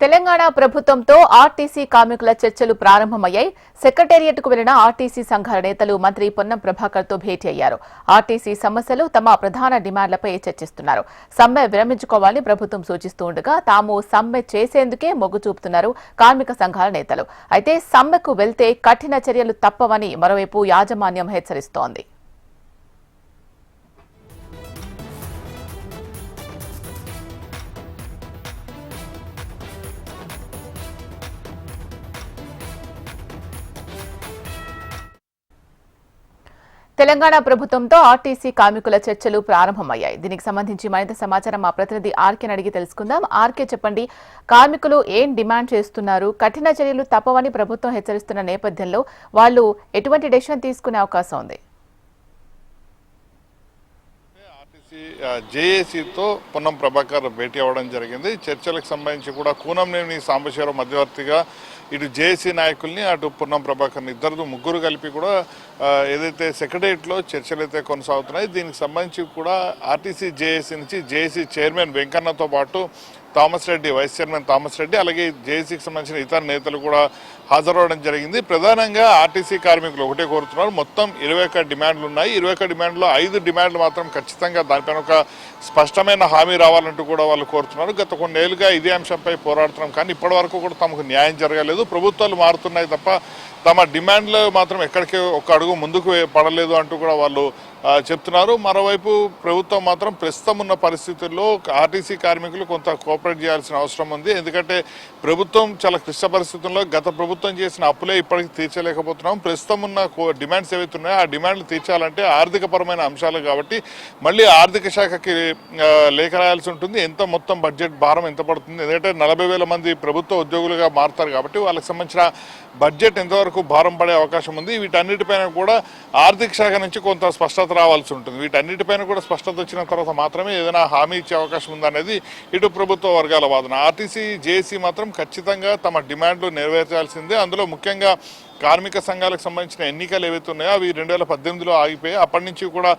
తెలంగాణ ప్రభుత్వంతో ఆర్టీసీ కార్మికుల చర్చలు ప్రారంభమయ్యాయి. సెక్రటేరియట్కు వెళ్లిన ఆర్టీసీ సంఘాల నేతలు మంత్రి పొన్నం ప్రభాకర్తో భేటీ అయ్యారు. ఆర్టీసీ సమస్యలు తమ ప్రధాన డిమాండ్లపై చర్చిస్తున్నారు. సమ్మె విరమించుకోవాలని ప్రభుత్వం సూచిస్తూ ఉండగా తాము సమ్మె చేసేందుకే మొగ్గు చూపుతున్నారు కార్మిక సంఘాల నేతలు. అయితే సమ్మెకు వెళ్తే కఠిన చర్యలు తప్పవని మరోవైపు యాజమాన్యం హెచ్చరిస్తోంది. తెలంగాణ ప్రభుత్వంతో ఆర్టీసీ కార్మికుల చర్చలు ప్రారంభమయ్యాయి. దీనికి సంబంధించి మరింత సమాచారం మా ప్రతినిధి ఆర్కేని అడిగి తెలుసుకుందాం. ఆర్కే, చెప్పండి, కార్మికులు ఏం డిమాండ్ చేస్తున్నారు? కఠిన చర్యలు తప్పవని ప్రభుత్వం హెచ్చరిస్తున్న నేపథ్యంలో వాళ్ళు ఎటువంటి డెసిషన్ తీసుకునే అవకాశం ఉంది? జేఏసీతో పొన్నం ప్రభాకర్ భేటీ అవ్వడం జరిగింది. చర్చలకు సంబంధించి కూడా కూనంనేని సాంబశివరావు మధ్యవర్తిగా ఇటు జేఏసీ నాయకుల్ని అటు పొన్నం ప్రభాకర్ని ముగ్గురు కలిపి కూడా ఏదైతే సెక్రటరియట్లో చర్చలు అయితే కొనసాగుతున్నాయి. దీనికి సంబంధించి కూడా ఆర్టీసీ జేఏసీ నుంచి జేఏసీ చైర్మన్ వెంకన్నతో పాటు Thomas Reddy, vice chairman Thomas Reddy, అలాగే జేఏసీకి సంబంధించిన ఇతర నేతలు కూడా హాజరవడం జరిగింది. ప్రధానంగా ఆర్టీసీ కార్మికులు ఒకటే కోరుతున్నారు. మొత్తం 21 డిమాండ్లు ఉన్నాయి. 21 డిమాండ్లో 5 డిమాండ్లు మాత్రం ఖచ్చితంగా దానిపైన ఒక స్పష్టమైన హామీ రావాలంటూ కూడా వాళ్ళు కోరుతున్నారు. గత కొన్నేళ్లుగా ఇదే అంశంపై పోరాడుతున్నాం, కానీ ఇప్పటి వరకు కూడా తమకు న్యాయం జరగలేదు. ప్రభుత్వాలు మారుతున్నాయి తప్ప తమ డిమాండ్లు మాత్రం ఎక్కడికి ఒక అడుగు ముందుకు పడలేదు అంటూ కూడా వాళ్ళు చెప్తున్నారు. మరోవైపు ప్రభుత్వం మాత్రం ప్రస్తుతం ఉన్న పరిస్థితుల్లో ఆర్టీసీ కార్మికులు కొంత కోఆపరేట్ చేయాల్సిన అవసరం ఉంది. ఎందుకంటే ప్రభుత్వం చాలా క్లిష్ట పరిస్థితుల్లో గత ప్రభుత్వం చేసిన అప్పులే ఇప్పటికీ తీర్చలేకపోతున్నాం. ప్రస్తుతం ఉన్న డిమాండ్స్ ఏవైతే ఉన్నాయో ఆ డిమాండ్లు తీర్చాలంటే ఆర్థికపరమైన అంశాలు కాబట్టి మళ్ళీ ఆర్థిక శాఖకి లేఖ రాయాల్సి ఉంటుంది. ఎంత మొత్తం బడ్జెట్ భారం ఎంత పడుతుంది, ఎందుకంటే 40,000 మంది ప్రభుత్వ ఉద్యోగులుగా మారుతారు కాబట్టి వాళ్ళకి సంబంధించిన బడ్జెట్ ఎంతవరకు భారం పడే అవకాశం ఉంది. వీటన్నిటిపైన కూడా ఆర్థిక శాఖ నుంచి కొంత స్పష్టత రావాల్సి ఉంటుంది. వీటన్నిటిపైన కూడా స్పష్టత వచ్చిన తర్వాత మాత్రమే ఏదైనా హామీ ఇచ్చే అవకాశం ఉందనేది ఇటు ప్రభుత్వ వర్గాల వాదన. ఆర్టీసీ జేఏసీ మాత్రం ఖచ్చితంగా తమ డిమాండ్లు నెరవేర్చాల్సిందే. అందులో ముఖ్యంగా కార్మిక సంఘాలకు సంబంధించిన ఎన్నికలు ఏవైతే ఉన్నాయో అవి 2018లో ఆగిపోయాయి. అప్పటి నుంచి కూడా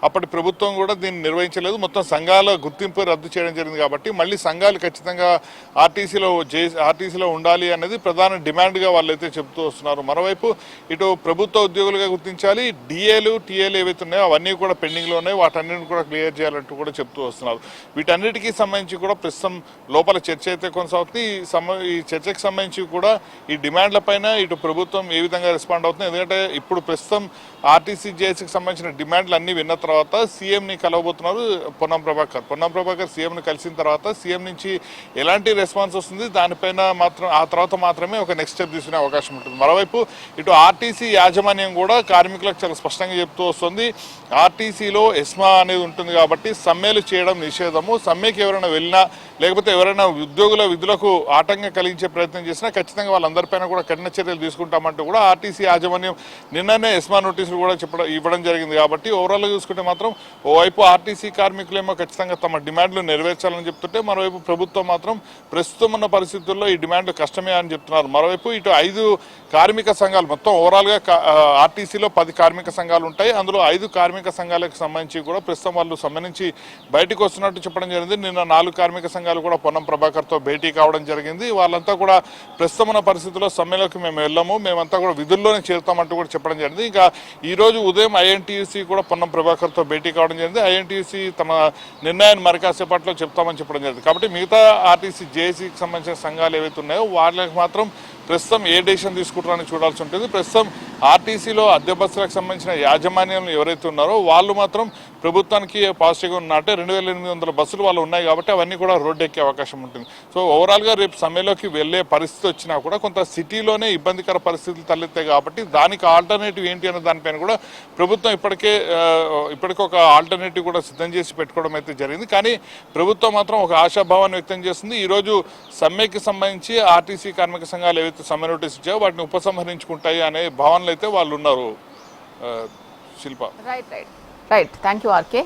అప్పటి ప్రభుత్వం కూడా దీన్ని నిర్వహించలేదు. మొత్తం సంఘాల గుర్తింపు రద్దు చేయడం జరిగింది కాబట్టి మళ్ళీ సంఘాలు ఖచ్చితంగా ఆర్టీసీలో ఉండాలి అనేది ప్రధాన డిమాండ్గా వాళ్ళైతే చెబుతూ వస్తున్నారు. మరోవైపు ఇటు ప్రభుత్వ ఉద్యోగులుగా గుర్తించాలి, డిఏలు టీఏలు ఏవైతే ఉన్నాయో అవన్నీ కూడా పెండింగ్లో ఉన్నాయి, వాటన్నిటిని కూడా క్లియర్ చేయాలంటూ కూడా చెప్తూ వస్తున్నారు. వీటన్నిటికీ సంబంధించి కూడా ప్రస్తుతం లోపల చర్చ అయితే కొనసాగుతుంది. ఈ చర్చకు సంబంధించి కూడా ఈ డిమాండ్ల పైన ఇటు ప్రభుత్వం ఏ విధంగా రెస్పాండ్ అవుతుంది, ఎందుకంటే ఇప్పుడు ప్రస్తుతం ఆర్టీసీ జేఏసీకి సంబంధించిన డిమాండ్లు అన్ని విన్న తర్వాత సీఎంని కలవబోతున్నారు పొన్నం ప్రభాకర్ సీఎంని కలిసిన తర్వాత సీఎం నుంచి ఎలాంటి రెస్పాన్స్ వస్తుంది దానిపైన మాత్రం ఆ తర్వాత మాత్రమే ఒక నెక్స్ట్ స్టెప్ తీసుకునే అవకాశం ఉంటుంది. మరోవైపు ఇటు ఆర్టీసీ యాజమాన్యం కూడా కార్మికులకు చాలా స్పష్టంగా చెప్తూ వస్తుంది. ఆర్టీసీలో ఎస్మా అనేది ఉంటుంది కాబట్టి సమ్మెలు చేయడం నిషేధము. సమ్మెకి ఎవరైనా వెళ్ళినా లేకపోతే ఎవరైనా ఉద్యోగుల విధులకు ఆటంకం కలిగించే ప్రయత్నం చేసినా ఖచ్చితంగా వాళ్ళందరిపైన కూడా కఠిన చర్యలు తీసుకుంటామంటూ కూడా ఆర్టీసీ యాజమాన్యం నిన్ననే ఎస్మా నోటీసులు కూడా ఇవ్వడం జరిగింది. కాబట్టి ఓవరాల్గా చూసుకుంటే మాత్రం ఓవైపు ఆర్టీసీ కార్మికులేమో ఖచ్చితంగా తమ డిమాండ్లు నెరవేర్చాలని చెప్తుంటే మరోవైపు ప్రభుత్వం మాత్రం ప్రస్తుతం ఉన్న పరిస్థితుల్లో ఈ డిమాండ్లు కష్టమే అని చెప్తున్నారు. మరోవైపు ఇటు 5 కార్మిక సంఘాలు మొత్తం ఓవరాల్గా ఆర్టీసీలో 10 కార్మిక సంఘాలు ఉంటాయి. అందులో 5 కార్మిక సంఘాలకు సంబంధించి కూడా ప్రస్తుతం వాళ్ళు సమ్మె నుంచి బయటకు వస్తున్నట్టు చెప్పడం జరిగింది. నిన్న 4 కార్మిక సంఘాలు కూడా పొన్నం ప్రభాకర్తో భేటీ కావడం జరిగింది. వాళ్ళంతా కూడా ప్రస్తుతం ఉన్న పరిస్థితుల్లో సమ్మెలోకి మేము వెళ్ళాము, మేమంతా కూడా విధుల్లోనే చేరుతామంటూ కూడా చెప్పడం జరిగింది. ఇంకా ఈ రోజు ఉదయం ఐఎన్టీయూసీ కూడా పొన్నం ప్రభాకర్తో భేటీ కావడం జరిగింది. ఐఎన్టీయూసీ తమ నిర్ణయాన్ని మరి కాసేపట్లో చెప్తామని చెప్పడం జరిగింది. కాబట్టి మిగతా ఆర్టీసీ జేఏసీకి సంబంధించిన సంఘాలు ఏవైతే ఉన్నాయో వాళ్ళకి మాత్రం ప్రస్తుతం ఏ డెసిషన్ తీసుకుంటారని చూడాల్సి ఉంటుంది. ప్రస్తుతం ఆర్టీసీలో అద్దె బస్సులకు సంబంధించిన యాజమాన్యం ఎవరైతే ఉన్నారో వాళ్ళు మాత్రం ప్రభుత్వానికి పాజిటివ్గా ఉన్నట్టే 2,800 బస్సులు వాళ్ళు ఉన్నాయి కాబట్టి అవన్నీ కూడా రోడ్డు ఎక్కే అవకాశం ఉంటుంది. సో ఓవరాల్గా రేపు సమ్మెలోకి వెళ్ళే పరిస్థితి వచ్చినా కూడా కొంత సిటీలోనే ఇబ్బందికర పరిస్థితులు తలెత్తాయి కాబట్టి దానికి ఆల్టర్నేటివ్ ఏంటి అనే దానిపైన కూడా ప్రభుత్వం ఇప్పటికే ఒక ఆల్టర్నేటివ్ కూడా సిద్ధం చేసి పెట్టుకోవడం అయితే జరిగింది. కానీ ప్రభుత్వం మాత్రం ఒక ఆశాభావాన్ని వ్యక్తం చేస్తుంది. ఈరోజు సమ్మెకి సంబంధించి ఆర్టీసీ కార్మిక సంఘాలు ఏవైతే సమ్మె నోటీస్ ఇచ్చాయో వాటిని ఉపసంహరించుకుంటాయి అనే భావనలు అయితే వాళ్ళు ఉన్నారు. శిల్ప రైట్ థ్యాంక్ యూ ఆర్కే.